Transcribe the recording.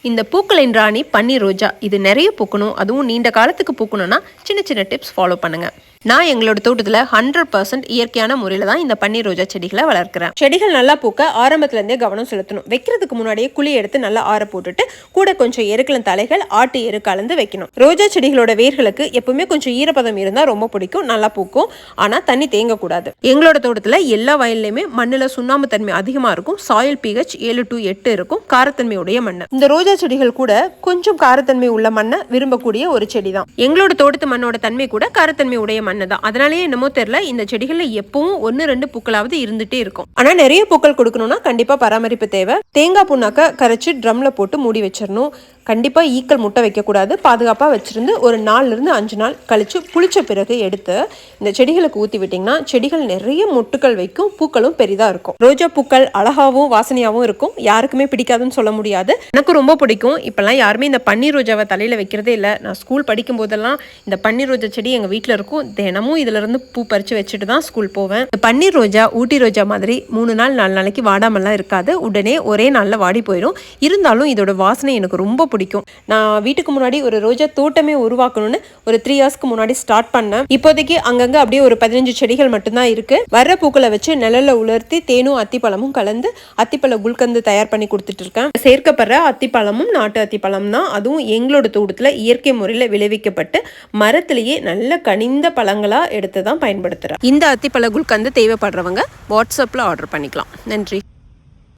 இந்த பூக்களின் ராணி பன்னீர் ரோஜா. இது நிறைய பூக்கணும், அதுவும் நீண்ட காலத்துக்கு பூக்கணும்னா சின்ன சின்ன டிப்ஸ் ஃபாலோ பண்ணுங்க. நான் எங்களோட தோட்டத்தில் 100% இயற்கையான முறையில் தான் இந்த பன்னீர் ரோஜா செடிகளை வளர்க்குறேன். செடிகள் நல்லா பூக்க ஆரம்பத்துலேருந்தே கவனம் செலுத்தணும். வைக்கிறதுக்கு முன்னாடியே குழி எடுத்து நல்லா ஆற போட்டுட்டு கூட கொஞ்சம் எருக்களம் தலைகள் ஆட்டு எரு கலந்து வைக்கணும். ரோஜா செடிகளோட வேர்களுக்கு எப்பவுமே கொஞ்சம் ஈரப்பதம் இருந்தால் ரொம்ப பிடிக்கும், நல்லா பூக்கும். ஆனால் தண்ணி தேங்கக்கூடாது. எங்களோட தோட்டத்தில் எல்லா வயல்லையுமே மண்ணில் சுண்ணாம்பு தன்மை அதிகமாக இருக்கும். சாயில் pH 7 to 8 இருக்கும். காரத்தன்மையுடைய மண். இந்த ரோஜா செடிகள் கூட கொஞ்சம் காரத்தன்மை உள்ள மண்ணை விரும்பக்கூடிய ஒரு செடி தான். எங்களோட தோட்டத்து மண்ணோட தன்மை கூட காரத்தன்மை உடைய மண் தான். அதனாலேயே என்னமோ தெரியல, இந்த செடிகள்ல எப்பவும் 1-2 பூக்களாவது இருந்துட்டே இருக்கும். ஆனா நிறைய பூக்கள் கொடுக்கணும்னா கண்டிப்பா பராமரிப்பு தேவை. தேங்காய் புண்ணாக்க கரைச்சி ட்ரம்ல போட்டு மூடி வச்சிடணும். கண்டிப்பா ஈக்கள் முட்டை வைக்கக்கூடாது. பாதுகாப்பாக வச்சிருந்து ஒரு 4-5 நாள் கழிச்சு புளிச்ச பிறகு எடுத்து இந்த செடிகளுக்கு ஊற்றி விட்டிங்கன்னா செடிகள் நிறைய மொட்டுக்கள் வைக்கும், பூக்களும் பெரிதாக இருக்கும். ரோஜா பூக்கள் அழகாகவும் வாசனையாகவும் இருக்கும். யாருக்குமே பிடிக்காதுன்னு சொல்ல முடியாது, எனக்கு ரொம்ப பிடிக்கும். இப்போல்லாம் யாருமே இந்த பன்னீர் ரோஜாவை தலையில் வைக்கிறதே இல்லை. நான் ஸ்கூல் படிக்கும் போதெல்லாம் இந்த பன்னீர் ரோஜா செடி எங்கள் வீட்டில் இருக்கும். தினமும் இதிலிருந்து பூ பறித்து வச்சுட்டு தான் ஸ்கூல் போவேன். இந்த பன்னீர் ரோஜா ஊட்டி ரோஜா மாதிரி 3 நாள் 4 நாளைக்கு வாடாமல்லாம் இருக்காது. உடனே ஒரே நாளில் வாடி போயிடும். இருந்தாலும் இதோட வாசனை எனக்கு ரொம்ப பிடிக்கும். நான் வீட்டுக்கு முன்னாடி ஒரு ரோஜா தோட்டமே உருவாக்கணும்னு ஒரு 3 இயர்ஸ்க்கு முன்னாடி ஸ்டார்ட் பண்ணேன். இப்போதைக்கு அங்கங்க அப்படியே ஒரு 15 செடிகள் மட்டும்தான் இருக்கு. வர்ற பூக்களை வச்சு நிழல்ல உலர்த்தி தேனும் அத்திப்பழமும் கலந்து அத்திப்பழ குல்கந்து தயார் பண்ணி கொடுத்துட்டு இருக்கேன். சேர்க்கப்படுற அத்திப்பழமும் நாட்டு அத்திப்பழம் தான். அதுவும் எங்களோட தோட்டத்துல இயற்கை முறையில் விளைவிக்கப்பட்டு மரத்திலேயே நல்ல கனிந்த பழங்களா எடுத்து தான் பயன்படுத்துறேன். இந்த அத்திப்பழ குல்கந்து தேவைப்படுறவங்க வாட்ஸ்அப்ல ஆர்டர் பண்ணிக்கலாம். நன்றி.